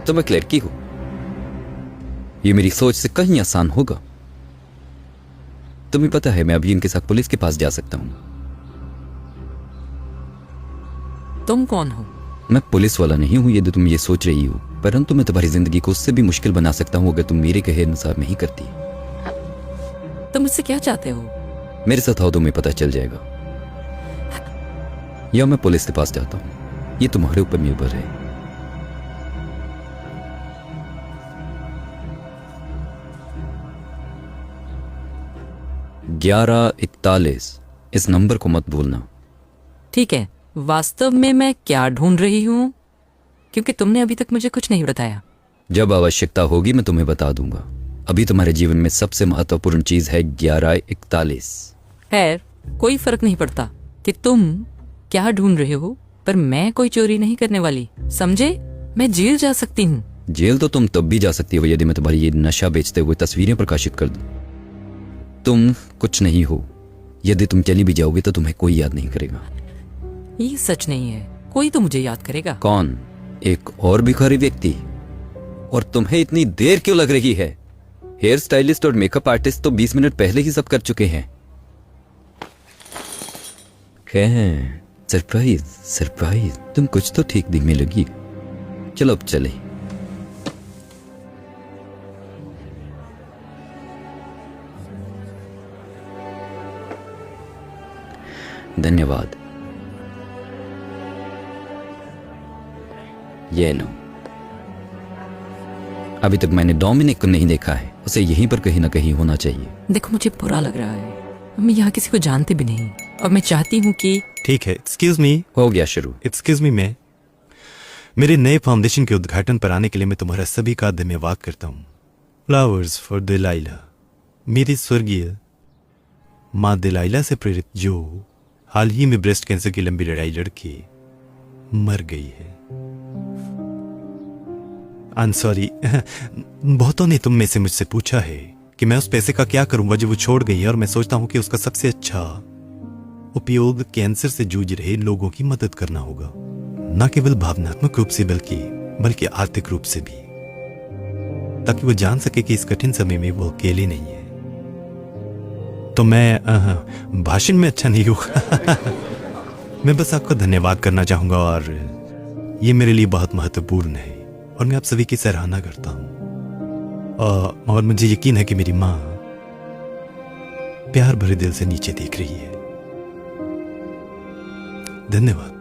तुम एक लड़की हो, ये मेरी सोच से कहीं आसान होगा। तुम्हें पता है मैं अभी इनके साथ पुलिस के पास जा सकता हूं। तुम कौन हो? मैं पुलिस वाला नहीं हूं यदि तुम ये सोच रही हो, परंतु मैं तुम्हारी जिंदगी को उससे भी मुश्किल बना सकता हूं अगर तुम मेरे कहे अनुसार नहीं करती। तुम मुझसे क्या चाहते हो? मेरे साथ आओ, तुम्हें पता चल जाएगा। या मैं पुलिस के पास जाता हूं, ये तुम्हारे ऊपर निर्भर है। ग्यारह 41 इस नंबर को मत भूलना। ठीक है, वास्तव में मैं क्या ढूंढ रही हूं, क्योंकि तुमने अभी तक मुझे कुछ नहीं बताया। जब आवश्यकता होगी मैं तुम्हें बता दूंगा। अभी तुम्हारे जीवन में सबसे महत्वपूर्ण चीज है 11:41। खैर, कोई फर्क नहीं पड़ता कि तुम क्या ढूंढ रहे हो, पर मैं कोई चोरी नहीं करने वाली, समझे? मैं जेल जा सकती हूँ। जेल तो तुम तब भी जा सकती हो यदि मैं तुम्हारी ये नशा बेचते हुए तस्वीरें प्रकाशित कर दूं। तुम कुछ नहीं हो, यदि तुम चली भी जाओगे तो तुम्हें कोई याद नहीं करेगा। ये सच नहीं है, कोई तो मुझे याद करेगा। कौन? एक और भिखारी व्यक्ति? और तुम्हें इतनी देर क्यों लग रही है? हेयर स्टाइलिस्ट और मेकअप आर्टिस्ट तो 20 मिनट पहले ही सब कर चुके हैं। सरप्राइज सरप्राइज, तुम कुछ तो ठीक दिखने लगी। चलो अब चले। धन्यवाद। ये लो। अभी तक मैंने डोमिनिक को नहीं देखा है, उसे यहीं पर कहीं ना कहीं होना चाहिए। देखो, मुझे बुरा लग रहा है, मैं यहाँ किसी को जानती भी नहीं और मैं चाहती हूँ कि... ठीक है, एक्सक्यूज मी। हो गया शुरू। एक्सक्यूज मी, मैं मेरे नए फाउंडेशन के उद्घाटन पर आने के लिए मैं तुम्हारा सभी का धन्यवाद करता हूँ। फ्लावर्स फॉर दिलाइला, मेरी स्वर्गीय माँ दिलाइला से प्रेरित, जो हाल ही में ब्रेस्ट कैंसर की लंबी लड़ाई लड़के मर गई है। I am sorry. बहुतों ने तुम में से मुझसे पूछा है कि मैं उस पैसे का क्या करूंगा जो वो छोड़ गई है, और मैं सोचता हूं कि उसका सबसे अच्छा उपयोग कैंसर से जूझ रहे लोगों की मदद करना होगा, न केवल भावनात्मक रूप से बल्कि आर्थिक रूप से भी, ताकि वो जान सके कि इस कठिन समय में वो अकेले नहीं है। तो मैं भाषण में अच्छा नहीं हूं। मैं बस आपका धन्यवाद करना चाहूंगा, और ये मेरे लिए बहुत महत्वपूर्ण है और मैं आप सभी की सराहना करता हूं। और मुझे यकीन है कि मेरी माँ प्यार भरे दिल से नीचे देख रही है। धन्यवाद।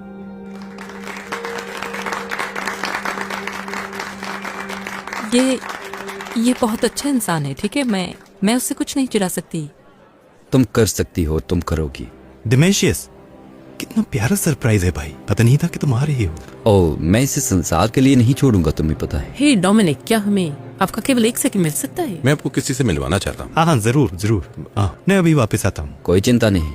ये बहुत अच्छा इंसान है, ठीक है? मैं उससे कुछ नहीं चुरा सकती। तुम कर सकती हो, तुम करोगी। डिमेशियस, कितना प्यारा सरप्राइज है भाई, पता नहीं था कि तुम आ रही हो। ओ, मैं इसे संसार के लिए नहीं छोड़ूंगा, तुम्हें पता है। हे डोमिनिक, क्या हमें आपका केवल 1 सेकंड मिल सकता है? मैं आपको किसी से मिलवाना चाहता हूँ। हाँ, जरूर जरूर। मैं अभी वापस आता हूँ। कोई चिंता नहीं,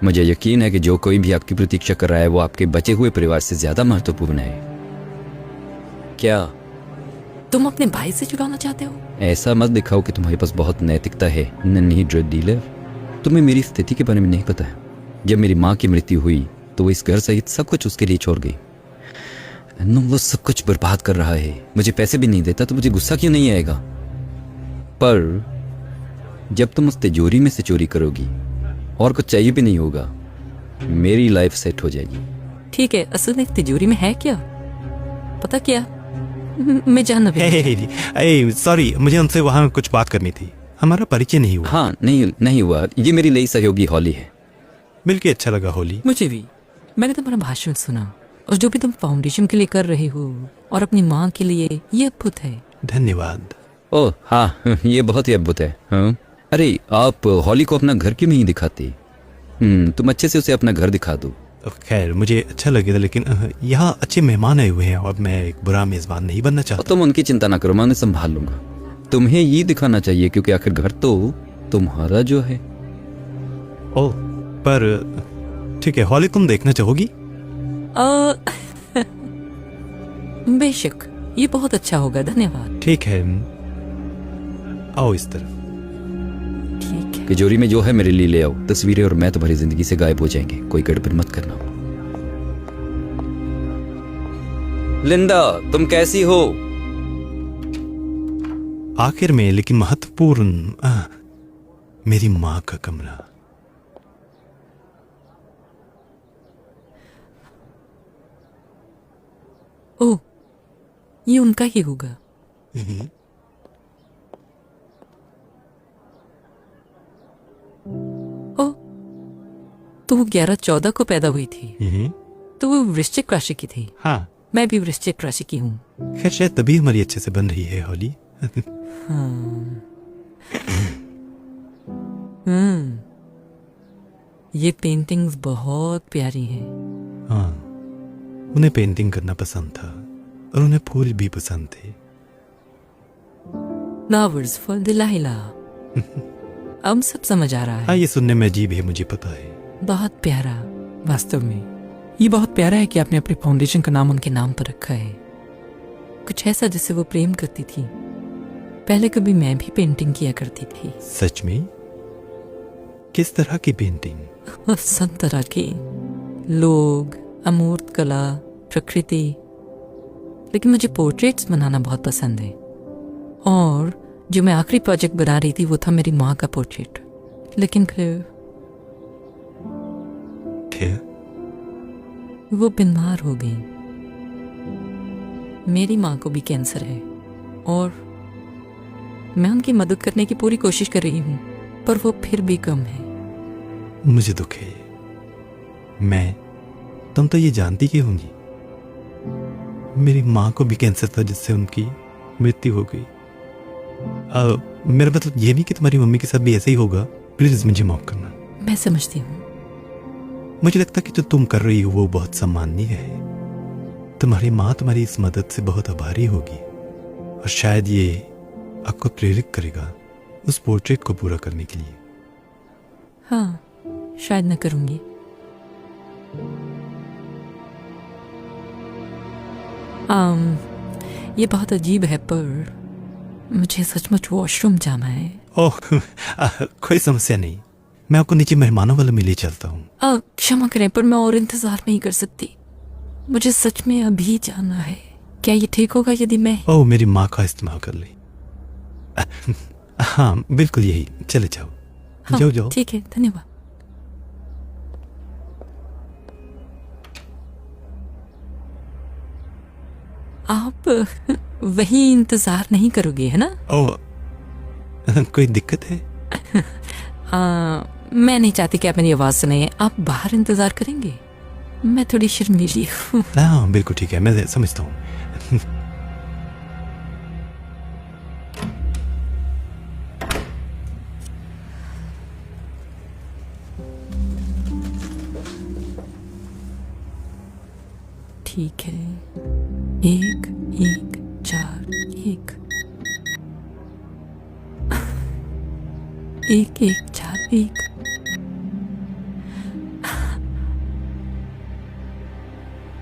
मुझे यकीन है कि जो कोई भी आपकी प्रतीक्षा कर रहा है वो आपके बचे हुए परिवार से ज्यादा महत्वपूर्ण है। क्या तुम अपने भाई से चुराना चाहते हो? ऐसा मत दिखाओ कि तुम्हारे पास बहुत नैतिकता है, नन्ही ड्रग डीलर। तुम्हें मेरी स्थिति के बारे में नहीं पता है। जब मेरी माँ की मृत्यु हुई तो वो इस घर सहित सब कुछ उसके लिए छोड़ गई। वो सब कुछ बर्बाद कर रहा है, मुझे पैसे भी नहीं देता, तो मुझे गुस्सा क्यों नहीं आएगा? पर जब तुम उस तिजोरी में से चोरी करोगी और कुछ चाहिए भी नहीं होगा, मेरी लाइफ सेट हो जाएगी। ठीक है, असल में तिजोरी में है क्या पता? क्या मैं जानना भी। सॉरी, मुझे उनसे वहाँ कुछ बात करनी थी, हमारा परिचय नहीं हुआ। हाँ, नहीं हुआ। ये मेरी नई सहयोगी हॉली है। मिलके अच्छा लगा हॉली। मुझे भी। मैंने तुम्हारा भाषण सुना और जो भी तुम फाउंडेशन के लिए कर रहे हो और अपनी माँ के लिए, ये अद्भुत है। धन्यवाद। ओह हाँ, ये बहुत ही अद्भुत है। हाँ? अरे, आप हॉली को अपना घर क्यों नहीं दिखाते? तुम अच्छे से उसे अपना घर दिखा दो। खैर, मुझे अच्छा लगेगा, लेकिन यहाँ अच्छे मेहमान आए हुए हैं और मैं एक बुरा मेजबान नहीं बनना चाहता। तुम उनकी चिंता ना करो, मैं उन्हें संभाल लूंगा। तुम्हें ये दिखाना चाहिए क्योंकि आखिर घर तो तुम्हारा जो है। ओह, पर ठीक है, हॉली तुम देखना चाहोगी? बेशक, ये बहुत अच्छा होगा, धन्यवाद। ठीक है, आओ इस तरफ। ठीक है। तिजोरी में जो है मेरे लिए ले आओ। तस्वीरें और मैं तुम्हारी जिंदगी से गायब हो जाएंगे, कोई गड़बड़ मत करना। लिंडा, तुम कैसी हो? आखिर में लेकिन महत्वपूर्ण मेरी माँ का कमरा। ओह, ये उनका ही होगा। ओह, तो वो 11-14 को पैदा हुई थी, तो वो वृश्चिक राशि की थी। हाँ, मैं भी वृश्चिक राशि की हूँ। खैर शायद तभी हमारी अच्छे से बन रही है हॉली। ये पेंटिंग्स बहुत प्यारी हैं। हाँ, उन्हें पेंटिंग करना पसंद था और उन्हें फूल भी पसंद थे। Flowers for Delilah. अब सब समझ आ रहा हाँ, है। ये सुनने में अजीब है, मुझे पता है। बहुत प्यारा। वास्तव में ये बहुत प्यारा है कि आपने अपने फाउंडेशन का नाम उनके नाम पर रखा है, कुछ ऐसा जिसे वो प्रेम करती थी। पहले कभी मैं भी पेंटिंग किया करती थी। सच में? किस तरह की पेंटिंग? सब तरह की, लोग, अमूर्त कला, प्रकृति, लेकिन मुझे पोर्ट्रेट्स बनाना बहुत पसंद है। और जो मैं आखिरी प्रोजेक्ट बना रही थी वो था मेरी माँ का पोर्ट्रेट। लेकिन फिर वो बीमार हो गई। मेरी माँ को भी कैंसर है और मैं उनकी मदद करने की पूरी कोशिश कर रही हूँ, पर वो फिर भी कम है। मुझे दुख है। तुम तो ये जानती ही होंगी, मेरी माँ को भी कैंसर था जिससे उनकी मृत्यु हो गई। मेरा मतलब ये नहीं कि तुम्हारी मम्मी के साथ भी ऐसा ही होगा। प्लीज मुझे माफ करना। मैं समझती हूँ। मुझे लगता कि जो तुम कर रही हो वो बहुत सम्माननीय है। तुम्हारी माँ तुम्हारी इस मदद से बहुत आभारी होगी और शायद ये आपको प्रेरित करेगा उस पोर्ट्रेट को पूरा करने के लिए। हाँ, शायद मैं करूंगी। ये बहुत अजीब है, पर मुझे सचमुच वॉशरूम जाना है। ओह, कोई समस्या नहीं, मैं आपको नीचे मेहमानों वाले में ले चलता हूँ। क्षमा करें, पर मैं और इंतजार नहीं कर सकती। मुझे सच में अभी जाना है। क्या ये ठीक होगा यदि मैं? ओह, मेरी माँ का इस्तेमाल कर ली। हाँ बिल्कुल, यही। चले जाओ। हाँ, जाओ जाओ। ठीक है, धन्यवाद। आप वही इंतजार नहीं करोगे, है ना? ओह, कोई दिक्कत है? मैं नहीं चाहती कि आप मेरी आवाज सुने। आप बाहर इंतजार करेंगे? मैं थोड़ी शर्मीली हूँ। हाँ बिल्कुल ठीक है, मैं समझता हूँ। ठीक है। 1 1 4 1 1 1 4 1।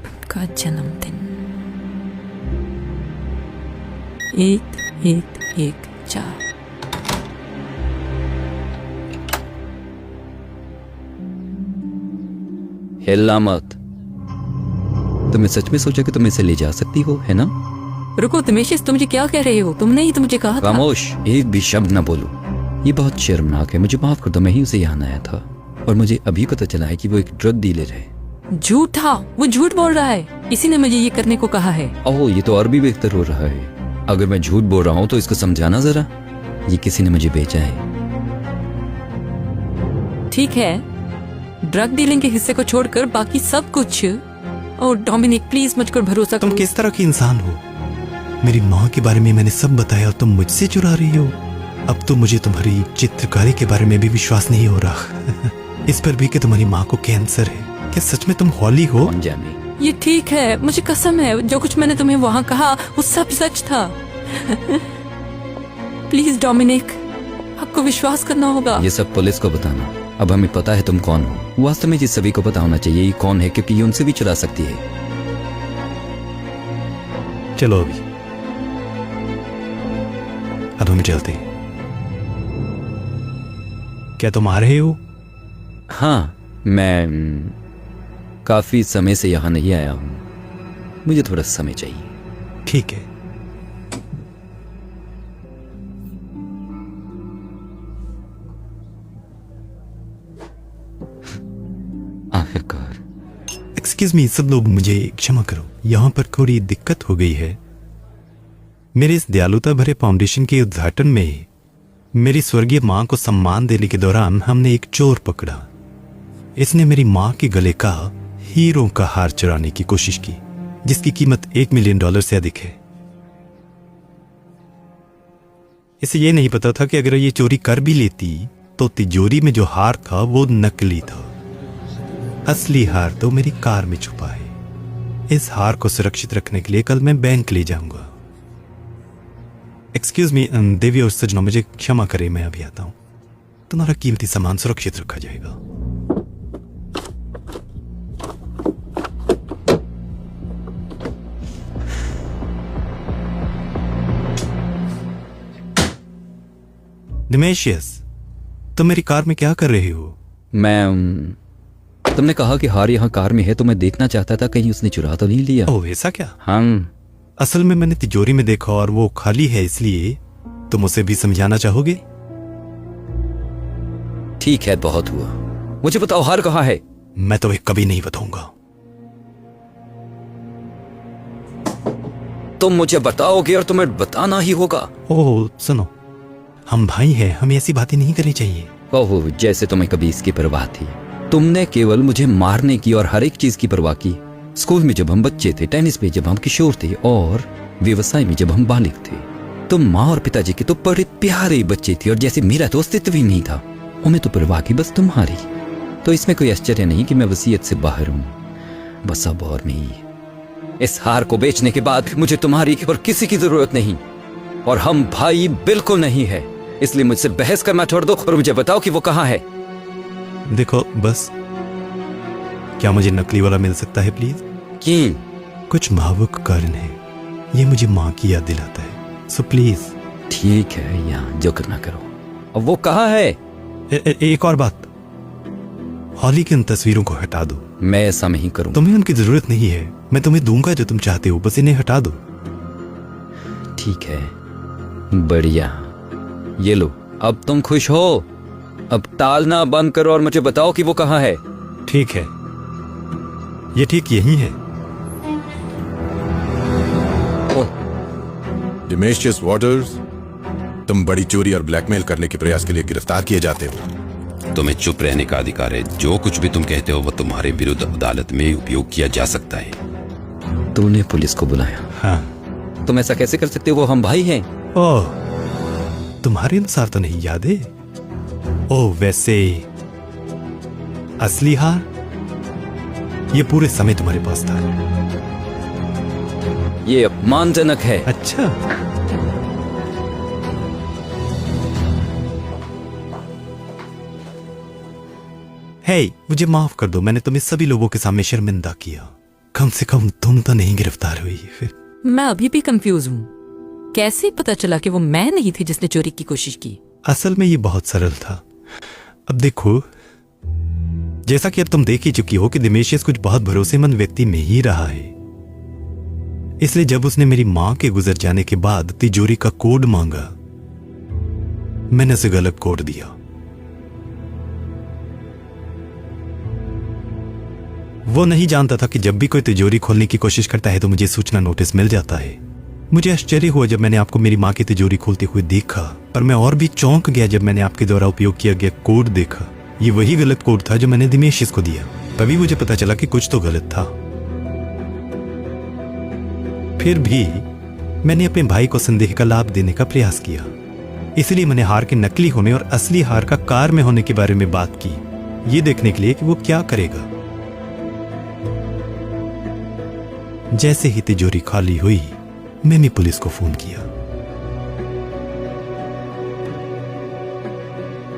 उनका जन्मदिन 1 1 1 4। हिलना मत। तुमने सच में सोचा कि तुम इसे ले जा सकती हो, है ना? रुको तमेशिस, तुम मुझे क्या कह रहे हो? तुमने ही तो मुझे कहा था। खामोश, एक भी शब्द ना बोलो। ये बहुत शर्मनाक है, मुझे माफ कर दो। मैं ही उसे यहाँ आया था और मुझे अभी पता चला है कि वो एक ड्रग डीलर है। झूठा, वो झूठ बोल रहा है। इसी ने मुझे ये करने को कहा है। ओह, ये तो और भी बेहतर हो रहा है। अगर मैं झूठ बोल रहा हूँ तो इसको समझाना जरा। ये किसी ने मुझे बेचा है। ठीक है, ड्रग डीलिंग के हिस्से को छोड़कर बाकी सब कुछ। ओह डोमिनिक, प्लीज मुझ पर भरोसा तुम करो। किस तरह की इंसान हो? मेरी माँ के बारे में मैंने सब बताया और तुम मुझसे चुरा रही हो। अब तो मुझे तुम्हारी चित्रकारी के बारे में भी विश्वास नहीं हो रहा। इस पर भी कि तुम्हारी माँ को कैंसर है। क्या सच में तुम हॉली हो? कौन जाने। ये ठीक है, मुझे कसम है, जो कुछ मैंने तुम्हें वहां कहा वो सब सच था। प्लीज डोमिनिक, आपको विश्वास करना होगा। ये सब पुलिस को बताना। अब हमें पता है तुम कौन हो। वास्तव में ये सभी को पता होना चाहिए ये कौन है, क्योंकि ये उनसे भी चुरा सकती है। चलो अभी, अब हम चलते हैं। क्या तुम आ रहे हो? हाँ, मैं काफी समय से यहाँ नहीं आया हूँ। मुझे थोड़ा समय चाहिए। ठीक है। एक्सक्यूज मी सब लोग, मुझे क्षमा करो, यहाँ पर थोड़ी दिक्कत हो गई है। मेरे इस दयालुता भरे फाउंडेशन के उद्घाटन में मेरी स्वर्गीय मां को सम्मान देने के दौरान हमने एक चोर पकड़ा। इसने मेरी मां के गले का हीरों का हार चुराने की कोशिश की, जिसकी कीमत $1 मिलियन से अधिक है। इसे यह नहीं पता था कि अगर ये चोरी कर भी लेती तो तिजोरी में जो हार था वो नकली था। असली हार तो मेरी कार में छुपा है। इस हार को सुरक्षित रखने के लिए कल मैं बैंक ले जाऊंगा। एक्सक्यूज मी देवी और सजनों, मुझे क्षमा करें, मैं अभी आता हूं। तुम्हारा कीमती सामान सुरक्षित रखा जाएगा। डिमेशियस, तुम मेरी कार में क्या कर रहे हो? तुमने कहा कि हार यहाँ कार में है तो मैं देखना चाहता था कहीं उसने चुरा तो नहीं लिया। ओह ऐसा क्या? हाँ, असल में मैंने तिजोरी में देखा और वो खाली है, इसलिए तुम उसे भी समझाना चाहोगे? ठीक है, बहुत हुआ। मुझे बताओ हार कहाँ है? मैं तुम्हें कभी नहीं बताऊंगा। तुम मुझे बताओगे और तुम्हें बताना ही होगा। ओह सुनो, हम भाई हैं, हमें ऐसी बातें नहीं करनी चाहिए। ओह, जैसे तुम्हें कभी इसकी परवाह थी। तुमने केवल मुझे मारने की और हर एक चीज की परवाह की। स्कूल में जब हम बच्चे थे, टेनिस पे जब हम किशोर थे और व्यवसाय में जब हम बालिग थे। तुम माँ और पिताजी के तो बड़े प्यारे बच्चे थे और जैसे मेरा तो अस्तित्व ही नहीं था। हमें तो परवाह की बस तुम्हारी। तो इसमें कोई आश्चर्य नहीं कि मैं वसीयत से बाहर हूं, बस अब और नहीं। इस हार को बेचने के बाद मुझे तुम्हारी और किसी की जरूरत नहीं, और हम भाई बिल्कुल नहीं है। इसलिए मुझसे बहस करना छोड़ दो और मुझे बताओ कि वो कहाँ है। देखो बस, क्या मुझे नकली वाला मिल सकता है प्लीज? क्यों? कुछ भावुक कारण है, ये मुझे माँ की याद दिलाता है, सो प्लीज। ठीक है, यहाँ जो करना करो। अब वो कहाँ है? एक और बात, हॉली की उन तस्वीरों को हटा दो। मैं ऐसा नहीं करूं। तुम्हें उनकी जरूरत नहीं है, मैं तुम्हें दूंगा जो तुम चाहते हो, बस इन्हें हटा दो। ठीक है, बढ़िया। ये लो, अब तुम खुश हो? अब टालना बंद करो और मुझे बताओ कि वो कहाँ है। ठीक है, ये ठीक यही है। डिमेशियस वॉटर्स, तुम बड़ी चोरी और ब्लैकमेल करने के प्रयास के लिए गिरफ्तार किए जाते हो। तुम्हें चुप रहने का अधिकार है। जो कुछ भी तुम कहते हो वो तुम्हारे विरुद्ध अदालत में उपयोग किया जा सकता है। तूने पुलिस को बुलाया? हाँ। तुम ऐसा कैसे कर सकते हो? वो हम भाई हैं। ओह, तुम्हारे अनुसार तो नहीं याद है? ओह वैसे असली हार ये पूरे समय तुम्हारे पास था। ये अपमानजनक है। अच्छा, हे मुझे माफ कर दो, मैंने तुम्हें सभी लोगों के सामने शर्मिंदा किया। कम से कम तुम तो नहीं गिरफ्तार हुई। फिर मैं अभी भी कंफ्यूज हूँ, कैसे पता चला कि वो मैं नहीं थी जिसने चोरी की कोशिश की? असल में ये बहुत सरल था। अब देखो, जैसा कि अब तुम देख ही चुकी हो कि दिमेशियस कुछ बहुत भरोसेमंद व्यक्ति में ही रहा है, इसलिए जब उसने मेरी मां के गुजर जाने के बाद तिजोरी का कोड मांगा, मैंने उसे गलत कोड दिया। वो नहीं जानता था कि जब भी कोई तिजोरी खोलने की कोशिश करता है तो मुझे सूचना नोटिस मिल जाता है। मुझे आश्चर्य हुआ जब मैंने आपको मेरी मां की तिजोरी खोलते हुए देखा, पर मैं और भी चौंक गया जब मैंने आपके द्वारा उपयोग किया गया कोड देखा। ये वही गलत कोड था जो मैंने दिमेशियस को दिया। तभी मुझे पता चला कि कुछ तो गलत था। फिर भी मैंने अपने भाई को संदेह का लाभ देने का प्रयास किया, इसलिए मैंने हार के नकली होने और असली हार का कार में होने के बारे में बात की, ये देखने के लिए कि वो क्या करेगा। जैसे ही तिजोरी खाली हुई, मैंने पुलिस को फोन किया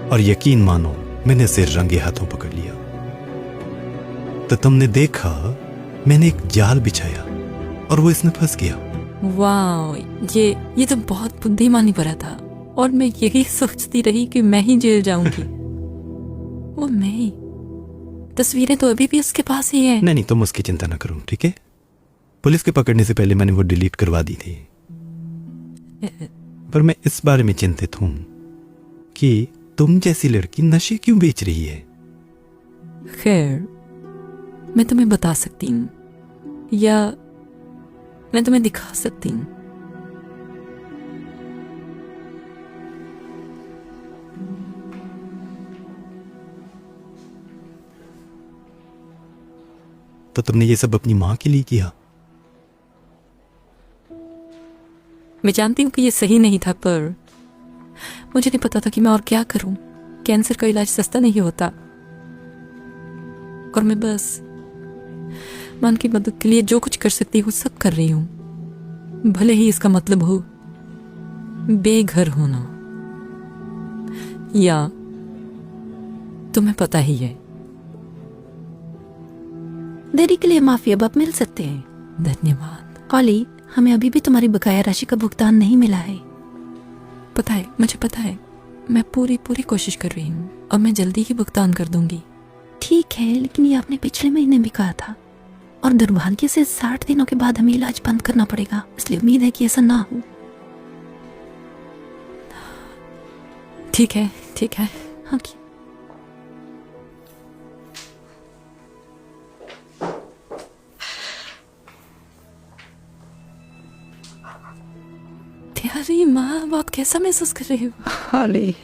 और यकीन मानो मैंने उसे रंगे हाथों पकड़ लिया। तो तुमने देखा, मैंने एक जाल बिछाया और वो इसमें फंस गया। वाह, ये तो बहुत बुद्धिमानी भरा था, और मैं यही सोचती रही कि मैं ही जेल जाऊंगी। वो मैं ही। तस्वीरें तो अभी भी उसके पास ही है। नहीं, तुम उसकी चिंता ना करो, ठीक है? पुलिस के पकड़ने से पहले मैंने वो डिलीट करवा दी थी। पर मैं इस बारे में चिंतित हूं कि तुम जैसी लड़की नशे क्यों बेच रही है। खैर, मैं तुम्हें बता सकती हूँ या मैं तुम्हें दिखा सकती हूँ। तो तुमने ये सब अपनी माँ के लिए किया? मैं जानती हूँ कि ये सही नहीं था, पर मुझे नहीं पता था कि मैं और क्या करूं। कैंसर का इलाज सस्ता नहीं होता और मैं बस मां की मदद के लिए जो कुछ कर सकती हूँ सब कर रही हूं, भले ही इसका मतलब हो बेघर होना। या तुम्हें पता ही है। देरी के लिए माफी, अब आप मिल सकते हैं। धन्यवाद। कॉली, हमें अभी भी तुम्हारी बकाया राशि का भुगतान नहीं मिला है। पता है, मुझे पता है। मैं पूरी कोशिश कर रही हूँ और मैं जल्दी ही भुगतान कर दूंगी। ठीक है, लेकिन ये आपने पिछले महीने भी कहा था और दुर्भाग्य से 60 दिनों के बाद हमें इलाज बंद करना पड़ेगा, इसलिए उम्मीद है कि ऐसा ना हो। ठीक है, ठीक है। हाँ। तुम्हारी माँ बहुत कैसा महसूस कर रही हो? हाली,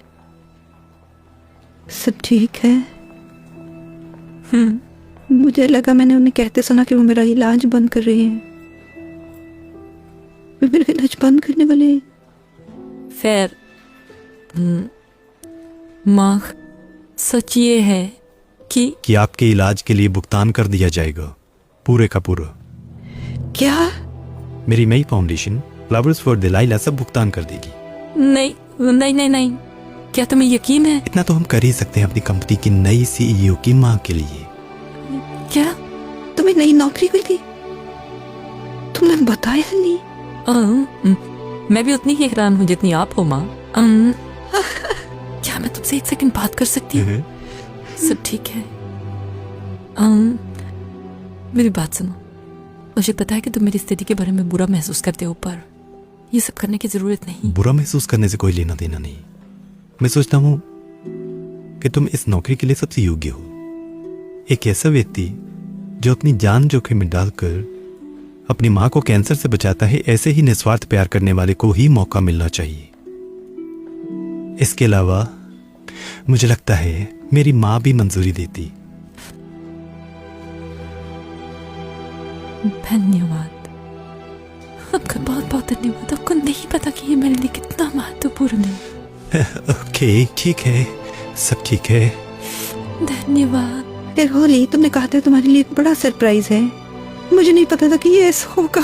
सब ठीक है? मुझे लगा मैंने उन्हें कहते सुना कि वो मेरा इलाज बंद कर रही है। वे मेरा इलाज बंद करने वाले हैं। फिर माँ, सच ये है कि आपके इलाज के लिए भुगतान कर दिया जाएगा, पूरे का पूरा। क्या? मेरी मई फाउंडेशन फ्लावर्स फॉर दिलाइला सब भुगतान कर देगी। नहीं नहीं नहीं नहीं, क्या तुम्हें यकीन है? इतना तो हम कर ही सकते हैं अपनी कंपनी की नई सीईओ की माँ के लिए। क्या तुम्हें नई नौकरी हुई थी? तुमने बताया नहीं? मैं भी उतनी ही हैरान हूँ जितनी आप हो माँ। क्या मैं तुमसे 1 सेकंड बात कर सकती हूँ? सब ठीक है? मेरी बात सुनो। मुझे पता है कि तुम मेरी स्थिति के बारे में बुरा महसूस करते हो, पर ये सब करने की जरूरत नहीं। बुरा महसूस करने से कोई लेना देना नहीं। मैं सोचता हूँ कि तुम इस नौकरी के लिए सबसे योग्य हो। एक ऐसा व्यक्ति जो अपनी जान जोखिम में डालकर अपनी माँ को कैंसर से बचाता है, ऐसे ही निस्वार्थ प्यार करने वाले को ही मौका मिलना चाहिए। इसके अलावा मुझे लगता है मेरी माँ भी मंजूरी देती। धन्यवाद, आपका बहुत बहुत धन्यवाद। आपको नहीं पता कि ये मेरे लिए कितना महत्वपूर्ण है। ओके, ठीक है, सब ठीक है। धन्यवाद। फिर होली, तुमने कहा था तुम्हारे लिए एक बड़ा सरप्राइज है। मुझे नहीं पता था कि ये ऐसा होगा।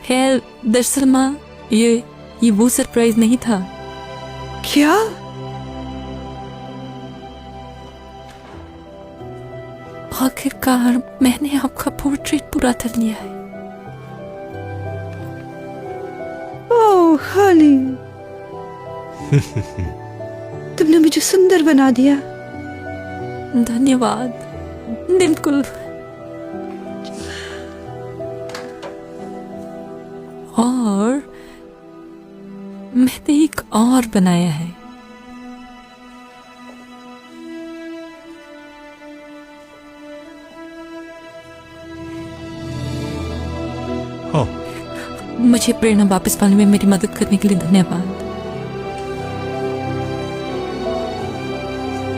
खैर, दरअसल माँ, ये वो सरप्राइज नहीं था। क्या? आखिरकार मैंने आपका पोर्ट्रेट पूरा कर लिया है। ओह होली, तुमने मुझे सुंदर बना दिया। धन्यवाद। बिल्कुल। और मैंने एक और बनाया है। मुझे प्रेरणा वापस पाने में मेरी मदद करने के लिए धन्यवाद।